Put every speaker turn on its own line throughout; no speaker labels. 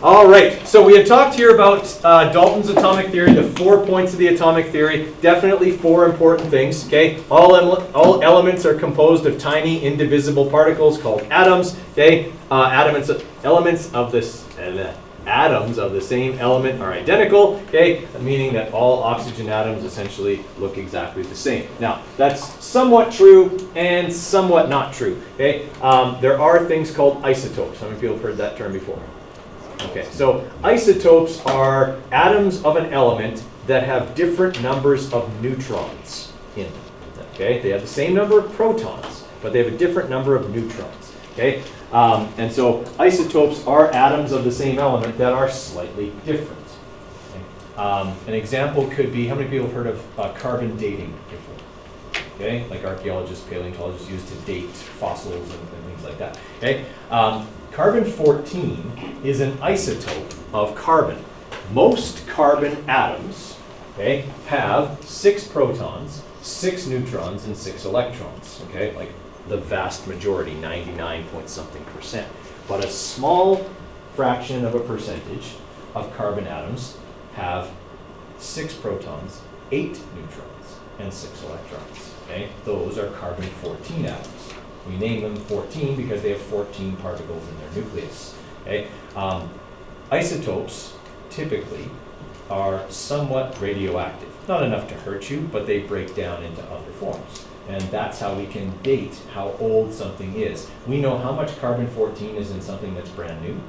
All right, so we had talked here about Dalton's atomic theory, the 4 points of the atomic theory. Definitely 4 important things, okay? All elements are composed of tiny indivisible particles called atoms, okay? Atoms of the same element are identical, okay? Meaning that all oxygen atoms essentially look exactly the same. Now, that's somewhat true and somewhat not true, okay? There are things called isotopes. How many people have heard that term before? Okay, so isotopes are atoms of an element that have different numbers of neutrons in them. Okay, they have the same number of protons, but they have a different number of neutrons. Okay, and so isotopes are atoms of the same element that are slightly different. Okay? An example could be, how many people have heard of carbon dating before? Okay, like archaeologists, paleontologists use to date fossils and things like that. Okay. Carbon-14 is an isotope of carbon. Most carbon atoms, okay, have 6 protons, 6 neutrons, and 6 electrons. Okay, like the vast majority, 99-point-something%. But a small fraction of a percentage of carbon atoms have 6 protons, 8 neutrons, and 6 electrons. Okay, those are carbon-14 atoms. We name them 14 because they have 14 particles in their nucleus. Okay? Isotopes typically are somewhat radioactive. Not enough to hurt you, but they break down into other forms. And that's how we can date how old something is. We know how much carbon-14 is in something that's brand new,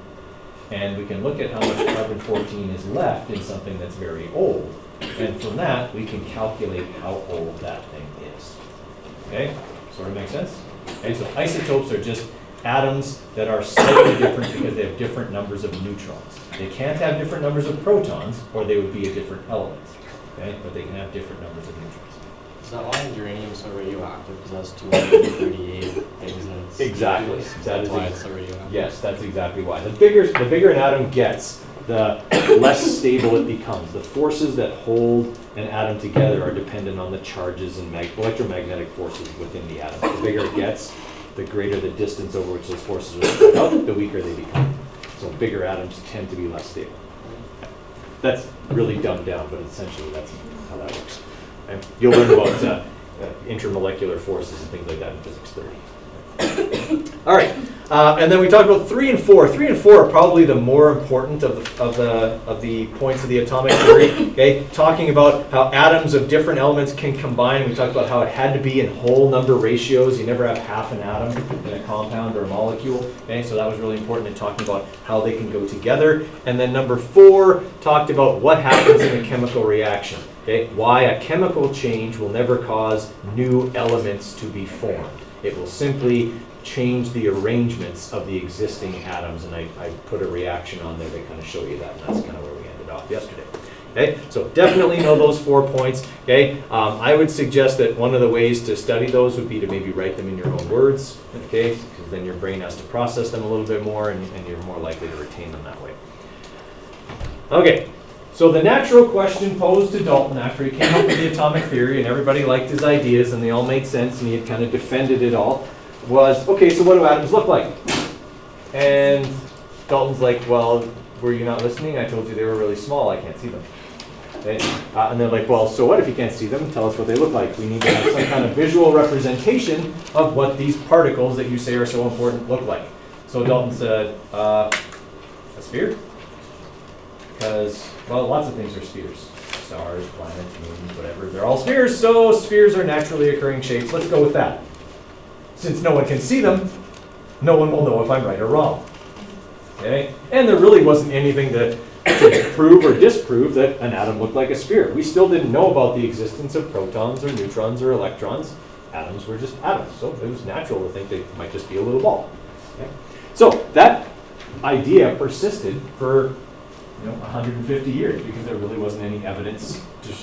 and we can look at how much carbon-14 is left in something that's very old. And from that, we can calculate how old that thing is. Okay? Sort of make sense? Okay, so isotopes are just atoms that are slightly different because they have different numbers of neutrons. They can't have different numbers of protons, or they would be a different element. Okay, but they can have different numbers of neutrons.
Is that why uranium is so radioactive? Because that's 238 things in its
Exactly.
nucleus? That's why it's so radioactive.
Yes, that's exactly why. The bigger an atom gets, the less stable it becomes. The forces that hold an atom together are dependent on the charges and electromagnetic forces within the atom. The bigger it gets, the greater the distance over which those forces are spread out, the weaker they become. So bigger atoms tend to be less stable. That's really dumbed down, but essentially that's how that works. Okay? You'll learn about intermolecular forces and things like that in physics 30. All right, and then we talked about 3 and 4. 3 and 4 are probably the more important of the points of the atomic theory. Okay, talking about how atoms of different elements can combine. We talked about how it had to be in whole number ratios. You never have half an atom in a compound or a molecule. Okay, so that was really important in talking about how they can go together. And then number 4 talked about what happens in a chemical reaction. Okay, why a chemical change will never cause new elements to be formed. It will simply change the arrangements of the existing atoms, and I put a reaction on there to kind of show you that, and that's kind of where we ended off yesterday. Okay, so definitely know those 4 points. Okay, I would suggest that one of the ways to study those would be to maybe write them in your own words. Okay, because then your brain has to process them a little bit more, and you're more likely to retain them that way. Okay. So the natural question posed to Dalton after he came up with the atomic theory and everybody liked his ideas and they all made sense and he had kind of defended it all was, okay, so what do atoms look like? And Dalton's like, well, were you not listening? I told you they were really small. I can't see them. Okay? And they're like, well, so what if you can't see them? Tell us what they look like. We need to have some kind of visual representation of what these particles that you say are so important look like. So Dalton said, a sphere? Because, well, lots of things are spheres. Stars, planets, moons, whatever. They're all spheres, so spheres are naturally occurring shapes. Let's go with that. Since no one can see them, no one will know if I'm right or wrong. Okay? And there really wasn't anything to prove or disprove that an atom looked like a sphere. We still didn't know about the existence of protons or neutrons or electrons. Atoms were just atoms, so it was natural to think they might just be a little ball. Okay? So that idea persisted for 150 years because there really wasn't any evidence to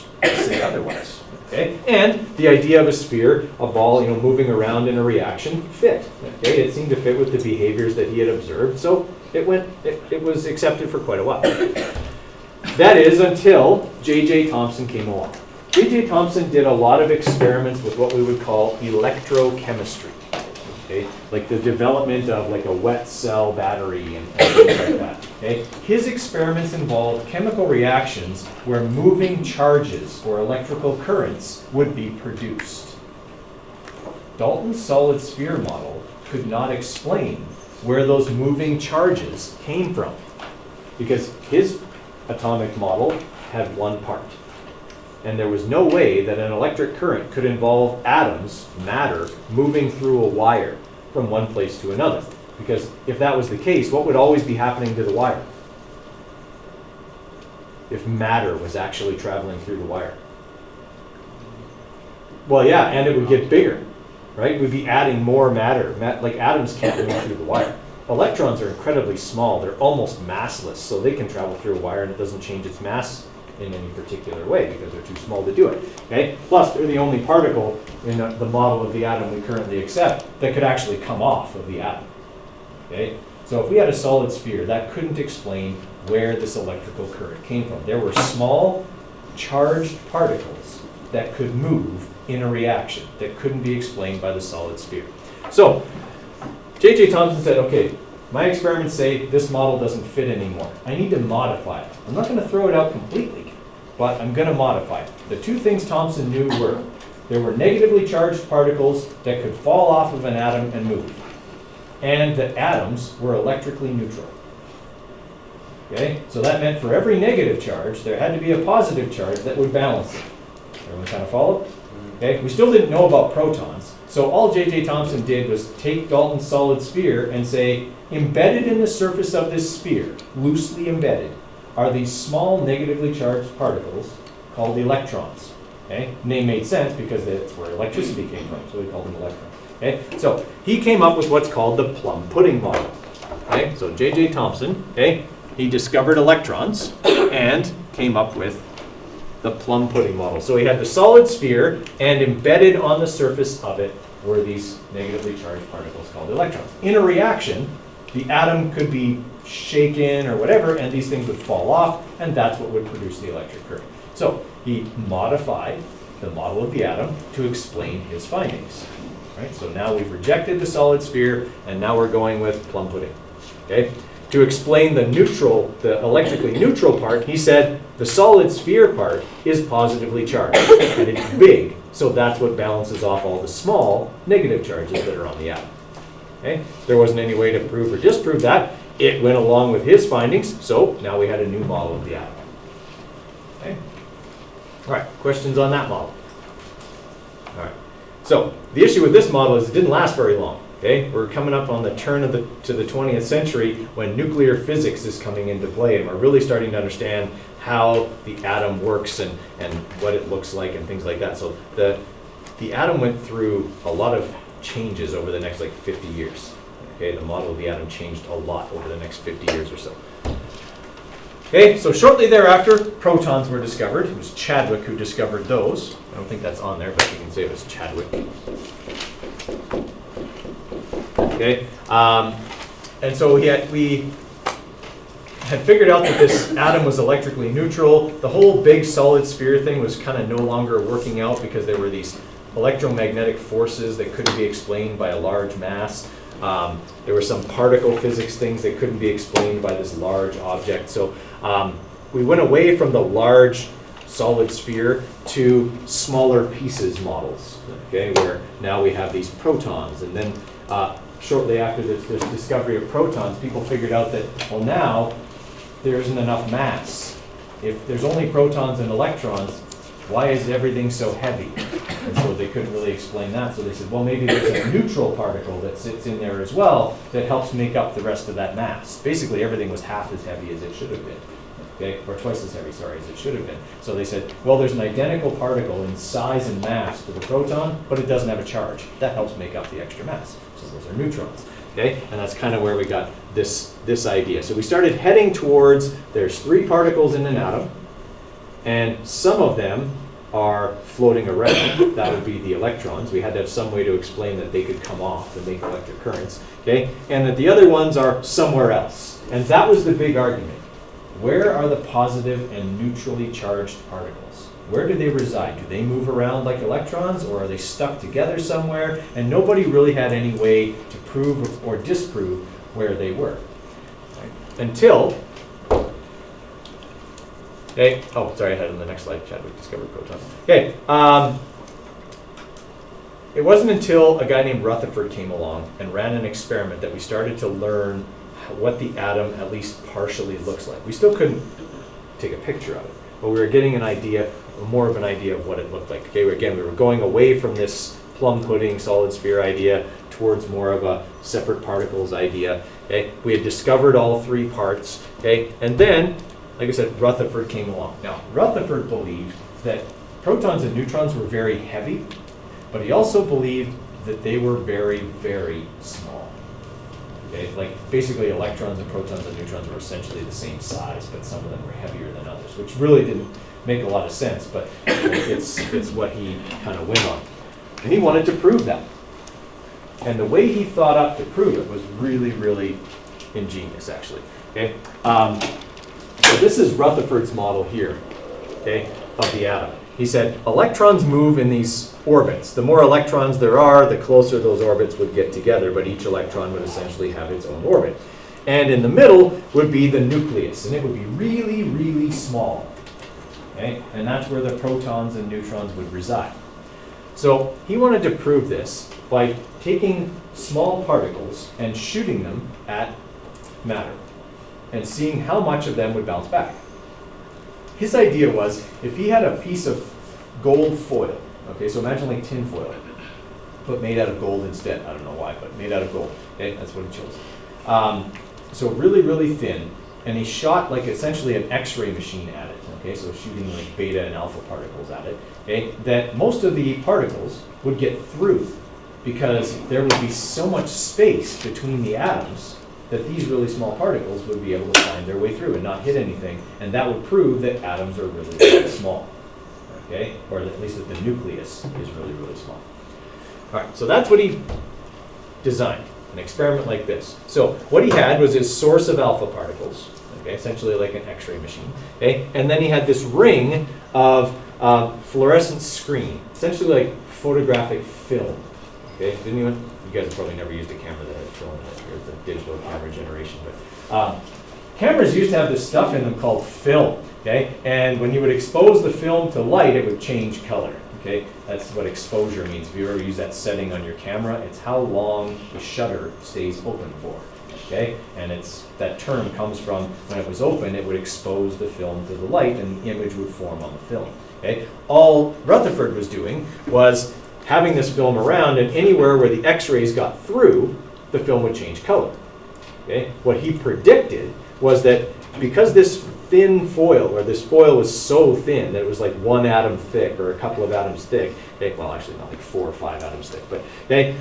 say otherwise. Okay, and the idea of a sphere, a ball, moving around in a reaction, fit. Okay, it seemed to fit with the behaviors that he had observed, so it was accepted for quite a while. That is until J.J. Thomson came along. J.J. Thomson did a lot of experiments with what we would call electrochemistry. Okay, like the development of like a wet cell battery and things like that. Okay? His experiments involved chemical reactions where moving charges or electrical currents would be produced. Dalton's solid sphere model could not explain where those moving charges came from, because his atomic model had one part. And there was no way that an electric current could involve atoms, matter, moving through a wire from one place to another. Because if that was the case, what would always be happening to the wire? If matter was actually traveling through the wire. Well, yeah, and it would get bigger, right? We'd be adding more matter. Like atoms can't move through the wire. Electrons are incredibly small. They're almost massless, so they can travel through a wire and it doesn't change its mass in any particular way because they're too small to do it. Okay? Plus, they're the only particle in the model of the atom we currently accept that could actually come off of the atom. Okay? So if we had a solid sphere, that couldn't explain where this electrical current came from. There were small charged particles that could move in a reaction that couldn't be explained by the solid sphere. So J.J. Thomson said, okay, my experiments say this model doesn't fit anymore. I need to modify it. I'm not going to throw it out completely, but I'm going to modify it. The two things Thomson knew were there were negatively charged particles that could fall off of an atom and move, and that atoms were electrically neutral. Okay? So that meant for every negative charge, there had to be a positive charge that would balance it. Everyone kind of follow? Okay? We still didn't know about protons, so all J.J. Thomson did was take Dalton's solid sphere and say, embedded in the surface of this sphere, loosely embedded, are these small negatively charged particles called electrons. Okay? Name made sense because that's where electricity came from, so we called them electrons. Okay? So he came up with what's called the Plum Pudding model. Okay? So J.J. Thomson, okay, he discovered electrons and came up with the Plum Pudding model. So he had the solid sphere, and embedded on the surface of it were these negatively charged particles called electrons. In a reaction, the atom could be shaken or whatever, and these things would fall off, and that's what would produce the electric current. So he modified the model of the atom to explain his findings. Right? So now we've rejected the solid sphere, and now we're going with Plum Pudding. Okay? To explain the neutral, the electrically neutral part, he said the solid sphere part is positively charged, and it's big, so that's what balances off all the small negative charges that are on the atom. Okay? There wasn't any way to prove or disprove that. It went along with his findings, so now we had a new model of the atom. Okay? All right, questions on that model? All right. So the issue with this model is it didn't last very long. Okay? We're coming up on the turn of the 20th century when nuclear physics is coming into play, and we're really starting to understand how the atom works and what it looks like and things like that. So the atom went through a lot of changes over the next like 50 years. Okay? The model of the atom changed a lot over the next 50 years or so. Okay, so shortly thereafter, protons were discovered. It was Chadwick who discovered those. I don't think that's on there, but you can say it was Chadwick. Okay, and so we had figured out that this atom was electrically neutral. The whole big solid sphere thing was kind of no longer working out because there were these electromagnetic forces that couldn't be explained by a large mass. There were some particle physics things that couldn't be explained by this large object. So we went away from the large solid sphere to smaller pieces models, okay, where now we have these protons. And then shortly after this discovery of protons, people figured out that, well, now there isn't enough mass. If there's only protons and electrons, why is everything so heavy? And so they couldn't really explain that. So they said, well, maybe there's a neutral particle that sits in there as well that helps make up the rest of that mass. Basically, everything was half as heavy as it should have been. Okay? Or twice as heavy, sorry, as it should have been. So they said, well, there's an identical particle in size and mass to the proton, but it doesn't have a charge. That helps make up the extra mass. So those are neutrons. Okay? And that's kind of where we got this idea. So we started heading towards, there's 3 particles in an atom, and some of them are floating around. That would be the electrons. We had to have some way to explain that they could come off and make electric currents. Okay? And that the other ones are somewhere else. And that was the big argument. Where are the positive and neutrally charged particles? Where do they reside? Do they move around like electrons, or are they stuck together somewhere? And nobody really had any way to prove or disprove where they were. Right? Until, okay, oh, sorry, I had it on the next slide, Chadwick discovered protons. Okay, it wasn't until a guy named Rutherford came along and ran an experiment that we started to learn what the atom at least partially looks like. We still couldn't take a picture of it, but we were getting an idea, more of an idea of what it looked like. Okay, again, we were going away from this plum pudding solid sphere idea towards more of a separate particles idea. Okay, we had discovered all three parts. Okay, and then, like I said, Rutherford came along. Now, Rutherford believed that protons and neutrons were very heavy, but he also believed that they were very, very small. Okay, like basically electrons and protons and neutrons were essentially the same size, but some of them were heavier than others, which really didn't make a lot of sense, but it's what he kind of went on. And he wanted to prove that. And the way he thought up to prove it was really, really ingenious, actually. Okay, so this is Rutherford's model here, okay, of the atom. He said electrons move in these orbits. The more electrons there are, the closer those orbits would get together, but each electron would essentially have its own orbit. And in the middle would be the nucleus, and it would be really, really small. Okay? And that's where the protons and neutrons would reside. So he wanted to prove this by taking small particles and shooting them at matter and seeing how much of them would bounce back. His idea was, if he had a piece of gold foil, okay, so imagine like tin foil, but made out of gold instead. I don't know why, but made out of gold. Okay, that's what he chose. So really, really thin, and he shot like essentially an X-ray machine at it. Okay, so shooting like beta and alpha particles at it. Okay, that most of the particles would get through because there would be so much space between the atoms that these really small particles would be able to find their way through and not hit anything, and that would prove that atoms are really, really small, okay? Or at least that the nucleus is really, really small. All right, so that's what he designed, an experiment like this. So what he had was his source of alpha particles, okay, essentially like an X-ray machine, okay? And then he had this ring of fluorescent screen, essentially like photographic film, okay? Didn't anyone? You guys have probably never used a camera that had film in it. You're the digital camera generation. But cameras used to have this stuff in them called film, okay? And when you would expose the film to light, it would change color, okay? That's what exposure means. If you ever use that setting on your camera, it's how long the shutter stays open for, okay? And that term comes from when it was open, it would expose the film to the light and the image would form on the film, okay? All Rutherford was doing was having this film around, and anywhere where the X-rays got through, the film would change color. Okay? What he predicted was that because this thin foil, or this foil was so thin that it was like 1 atom thick or a couple of atoms thick, okay, well actually not like 4 or 5 atoms thick, but okay,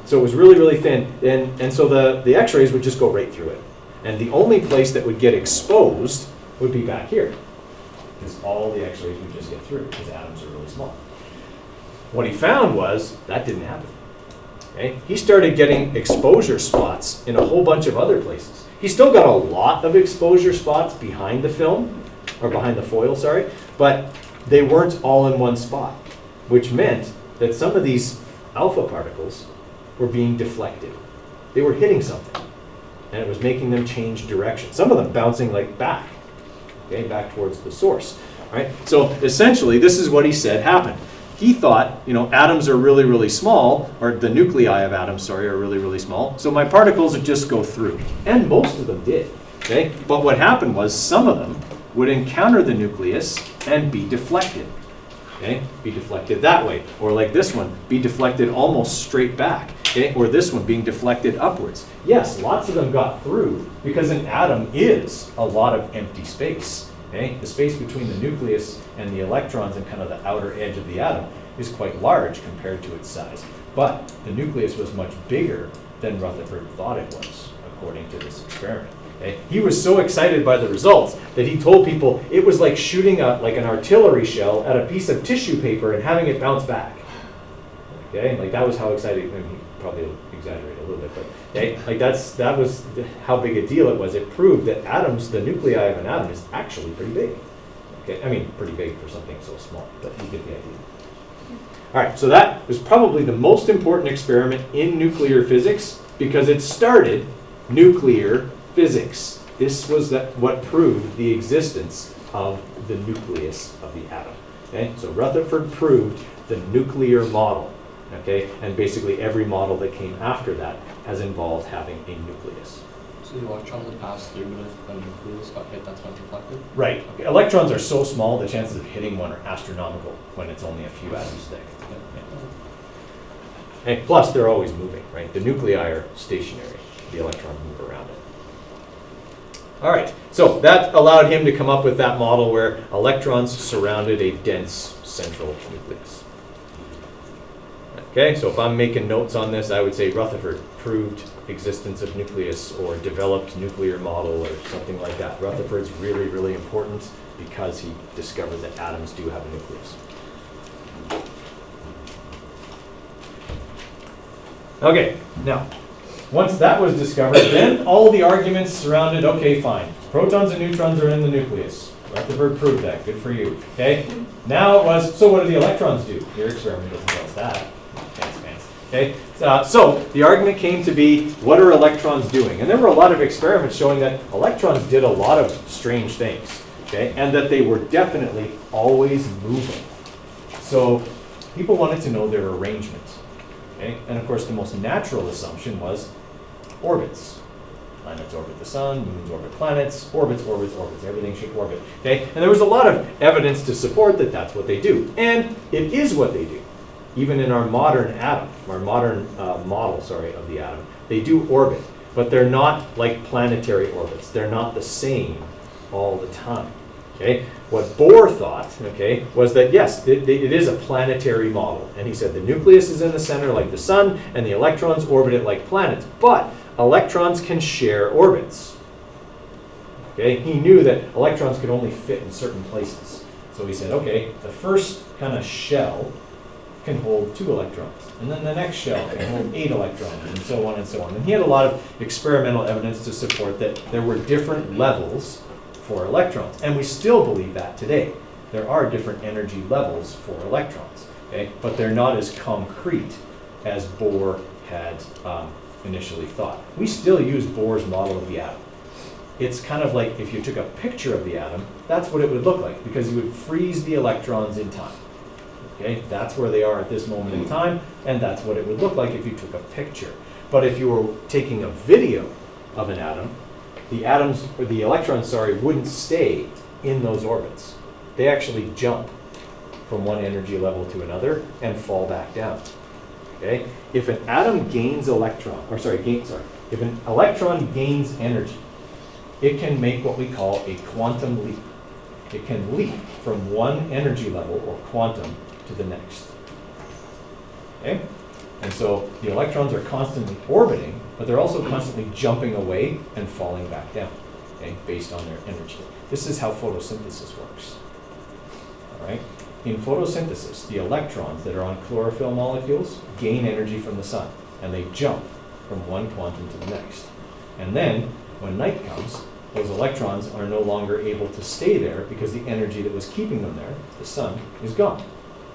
so it was really, really thin, and so the X-rays would just go right through it. And the only place that would get exposed would be back here, because all the X-rays would just get through, because atoms are really small. What he found was that didn't happen. Okay? He started getting exposure spots in a whole bunch of other places. He still got a lot of exposure spots behind the film, or behind the foil, sorry, but they weren't all in one spot, which meant that some of these alpha particles were being deflected. They were hitting something, and it was making them change direction. Some of them bouncing like back, okay, back towards the source. Right? So essentially, this is what he said happened. He thought, atoms are really, really small, or the nuclei of atoms, sorry, are really, really small, so my particles would just go through. And most of them did, okay? But what happened was some of them would encounter the nucleus and be deflected, okay? Be deflected that way, or like this one, be deflected almost straight back, okay? Or this one being deflected upwards. Yes, lots of them got through because an atom is a lot of empty space. Okay? The space between the nucleus and the electrons and kind of the outer edge of the atom is quite large compared to its size. But the nucleus was much bigger than Rutherford thought it was, according to this experiment. Okay? He was so excited by the results that he told people it was like shooting like an artillery shell at a piece of tissue paper and having it bounce back. Okay? Like that was how excited, he probably exaggerated a little bit, but okay? Like that was how big a deal it was. It proved that atoms, the nuclei of an atom is actually pretty big. Okay, I mean, pretty big for something so small, but you get the idea. All right, so that was probably the most important experiment in nuclear physics because it started nuclear physics. This was what proved the existence of the nucleus of the atom. Okay, so Rutherford proved the nuclear model. Okay, and basically every model that came after that has involved having a nucleus.
So the electron would pass through, but if the nucleus got hit, that's what's reflected?
Right. Okay. Electrons are so small, the chances of hitting one are astronomical when it's only a few atoms thick. Yeah. And plus, they're always moving, right? The nuclei are stationary. The electrons move around it. All right. So that allowed him to come up with that model where electrons surrounded a dense central nucleus. Okay, so if I'm making notes on this, I would say Rutherford proved existence of nucleus or developed nuclear model or something like that. Rutherford's really, really important because he discovered that atoms do have a nucleus. Okay, now, once that was discovered, then all the arguments surrounded, okay, fine. Protons and neutrons are in the nucleus. Rutherford proved that, good for you. Okay, now it was, so what do the electrons do? Your experiment doesn't tell us that. Okay, so the argument came to be, what are electrons doing? And there were a lot of experiments showing that electrons did a lot of strange things, okay, and that they were definitely always moving. So people wanted to know their arrangement, okay, and of course the most natural assumption was orbits. Planets orbit the sun, moons orbit planets, orbits, orbits, orbits, everything should orbit, okay? And there was a lot of evidence to support that that's what they do, and it is what they do. Even in our modern atom, our modern model, of the atom, they do orbit, but they're not like planetary orbits. They're not the same all the time. Okay, what Bohr thought, okay, was that yes, it is a planetary model, and he said the nucleus is in the center like the sun, and the electrons orbit it like planets. But electrons can share orbits. Okay, he knew that electrons could only fit in certain places, so he said, okay, the first kind of shell can hold 2 electrons, and then the next shell can hold 8 electrons, and so on and so on. And he had a lot of experimental evidence to support that there were different levels for electrons, and we still believe that today. There are different energy levels for electrons, okay? But they're not as concrete as Bohr had initially thought. We still use Bohr's model of the atom. It's kind of like if you took a picture of the atom, that's what it would look like, because you would freeze the electrons in time. Okay, that's where they are at this moment in time, and that's what it would look like if you took a picture. But if you were taking a video of an atom, the electrons, wouldn't stay in those orbits. They actually jump from one energy level to another and fall back down. Okay, if an atom gains if an electron gains energy, it can make what we call a quantum leap. It can leap from one energy level or quantum to the next. Okay? And so the electrons are constantly orbiting, but they're also constantly jumping away and falling back down, okay, based on their energy. This is how photosynthesis works. All right? In photosynthesis, the electrons that are on chlorophyll molecules gain energy from the sun, and they jump from one quantum to the next. And then, when night comes, those electrons are no longer able to stay there because the energy that was keeping them there, the sun, is gone.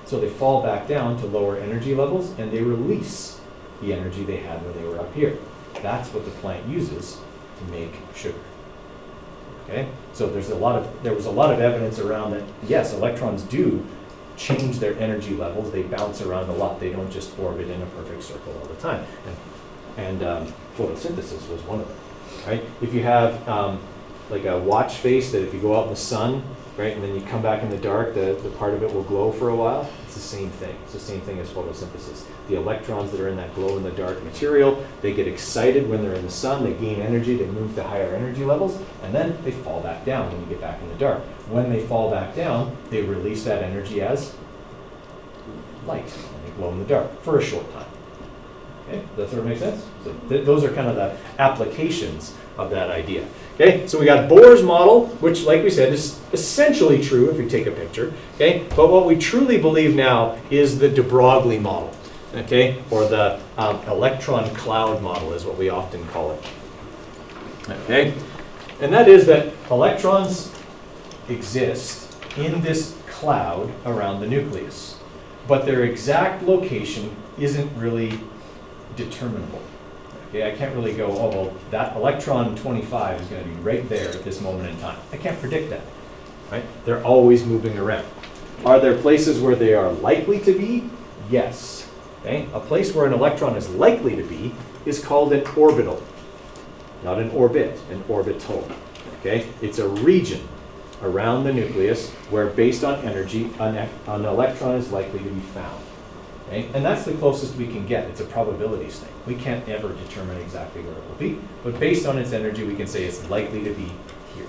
So they fall back down to lower energy levels, and they release the energy they had when they were up here. That's what the plant uses to make sugar. Okay? So there was a lot of evidence around that, yes, electrons do change their energy levels. They bounce around a lot. They don't just orbit in a perfect circle all the time. And photosynthesis was one of them. Right? If you have like a watch face that if you go out in the sun, right, and then you come back in the dark, the part of it will glow for a while. It's the same thing. It's the same thing as photosynthesis. The electrons that are in that glow-in-the-dark material, they get excited when they're in the sun, they gain energy, they move to higher energy levels, and then they fall back down when you get back in the dark. When they fall back down, they release that energy as light, and they glow in the dark for a short time. Okay, does that sort of make sense? So those are kind of the applications of that idea. Okay, so we got Bohr's model, which, like we said, is essentially true if you take a picture. Okay, but what we truly believe now is the de Broglie model. Okay, or the electron cloud model is what we often call it. Okay, and that is that electrons exist in this cloud around the nucleus. But their exact location isn't really determinable. Okay, I can't really go, oh, well, that electron 25 is going to be right there at this moment in time. I can't predict that, right? They're always moving around. Are there places where they are likely to be? Yes. Okay? A place where an electron is likely to be is called an orbital. Not an orbit, an orbital. Okay? It's a region around the nucleus where, based on energy, an electron is likely to be found. Okay? And that's the closest we can get. It's a probabilities thing. We can't ever determine exactly where it will be, but based on its energy, we can say it's likely to be here.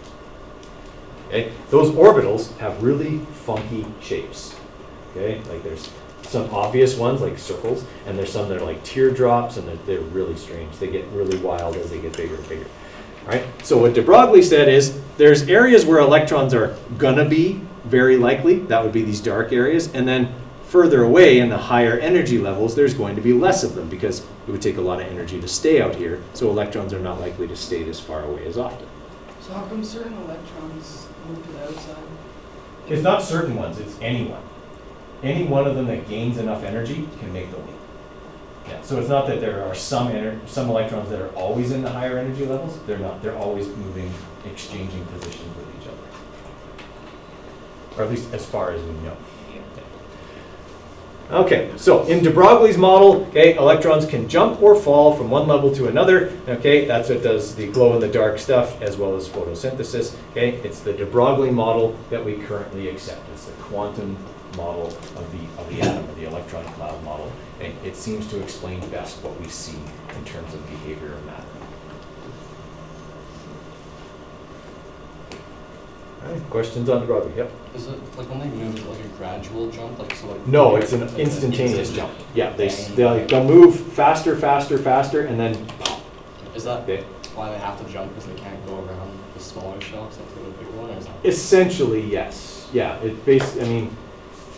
Okay? Those orbitals have really funky shapes. Okay? Like there's some obvious ones like circles, and there's some that are like teardrops, and they're really strange. They get really wild as they get bigger and bigger. Right? So what de Brogle said is there's areas where electrons are gonna be very likely. That would be these dark areas, and then further away in the higher energy levels, there's going to be less of them because it would take a lot of energy to stay out here. So electrons are not likely to stay this far away as often.
So how come certain electrons move to the outside?
It's not certain ones, it's any one. Any one of them that gains enough energy can make the leap. Yeah, so it's not that there are some electrons that are always in the higher energy levels. They're not. They're always moving, exchanging positions with each other. Or at least as far as we know. Okay, so in de Brogle's model, okay, electrons can jump or fall from one level to another. Okay, that's what does the glow-in-the-dark stuff as well as photosynthesis. Okay, it's the de Broglie model that we currently accept. It's the quantum model of the atom, or the electron cloud model. And it seems to explain best what we see in terms of behavior of matter. All right, questions on de Broglie? Yep.
Is it like when they move like a gradual jump, like so like?
No, it's an instantaneous jump. Yeah, they'll move faster, faster, faster, and then pop.
Is that
Okay.
why they have to jump, because they can't go around the smaller shell except for the big one, or is that?
Essentially, yes. Yeah, I mean,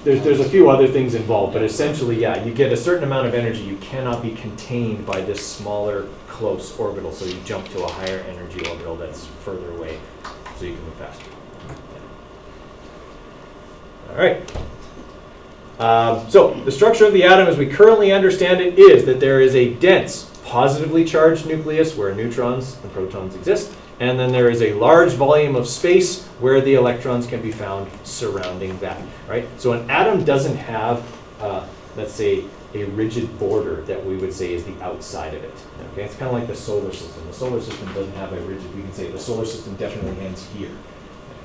there's a few other things involved, but essentially, yeah, you get a certain amount of energy. You cannot be contained by this smaller, close orbital, so you jump to a higher energy orbital that's further away, so you can move faster. All right. So the structure of the atom as we currently understand it is that there is a dense, positively charged nucleus where neutrons and protons exist, and then there is a large volume of space where the electrons can be found surrounding that. Right? So an atom doesn't have, let's say, a rigid border that we would say is the outside of it. Okay? It's kind of like the solar system. The solar system doesn't have a rigid. We can say the solar system definitely ends here.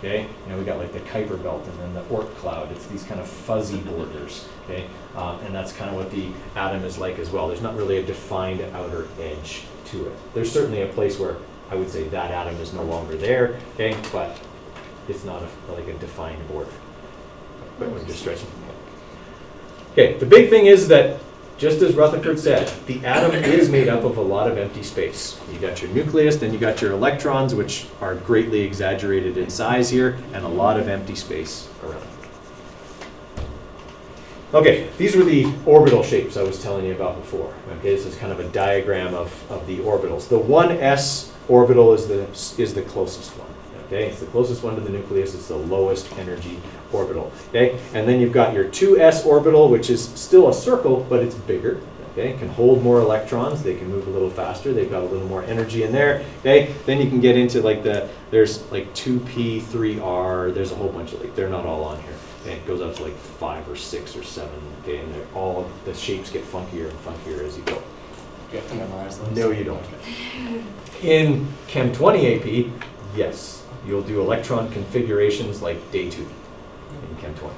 Okay, we got like the Kuiper belt and then the Oort cloud. It's these kind of fuzzy borders. Okay, and that's kind of what the atom is like as well. There's not really a defined outer edge to it. There's certainly a place where I would say that atom is no longer there. Okay, but it's not like a defined border. But we're just stretching. Okay, the big thing is that, just as Rutherford said, the atom is made up of a lot of empty space. You got your nucleus, then you got your electrons, which are greatly exaggerated in size here, and a lot of empty space around. Okay, these were the orbital shapes I was telling you about before. Okay, this is kind of a diagram of the orbitals. The 1s orbital is the closest one. Okay, it's the closest one to the nucleus. It's the lowest energy orbital. Okay, and then you've got your 2s orbital, which is still a circle, but it's bigger. Okay, it can hold more electrons. They can move a little faster. They've got a little more energy in there. Okay, then you can get into like there's like 2p, 3r. There's a whole bunch of they're not all on here. Okay, it goes up to like 5 or 6 or 7. Okay, and they're all the shapes get funkier and funkier as you go.
You have to memorize those?
No, you don't. In Chem 20 AP, yes. You'll do electron configurations like day 2 in Chem 20.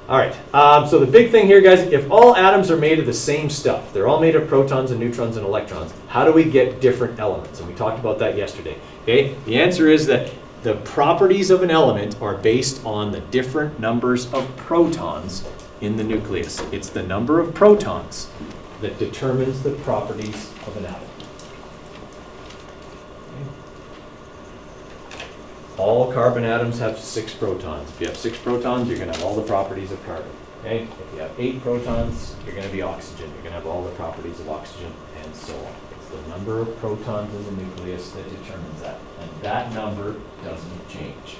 All right, so the big thing here, guys, if all atoms are made of the same stuff, they're all made of protons and neutrons and electrons, how do we get different elements? And we talked about that yesterday. Okay, the answer is that the properties of an element are based on the different numbers of protons in the nucleus. It's the number of protons that determines the properties of an atom. All carbon atoms have 6 protons. If you have 6 protons, you're going to have all the properties of carbon. Okay? If you have 8 protons, you're going to be oxygen. You're going to have all the properties of oxygen, and so on. It's the number of protons in the nucleus that determines that. And that number doesn't change.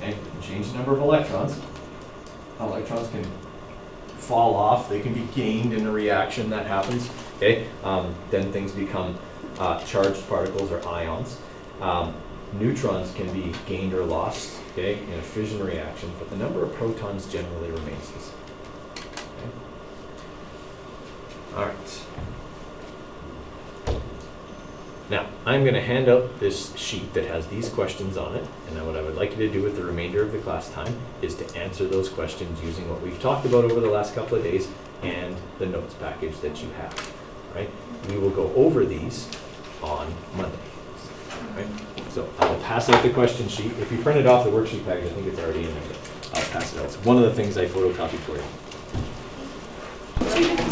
Okay, change the number of electrons. Electrons can fall off, they can be gained in a reaction that happens. Okay, then things become charged particles or ions. Neutrons can be gained or lost, okay, in a fission reaction, but the number of protons generally remains the same. Okay. All right. Now, I'm going to hand out this sheet that has these questions on it, and then what I would like you to do with the remainder of the class time is to answer those questions using what we've talked about over the last couple of days and the notes package that you have. Right? We will go over these on Monday. Right? So I will pass out the question sheet. If you printed off the worksheet package, I think it's already in there, but I'll pass it out. It's one of the things I photocopied for you.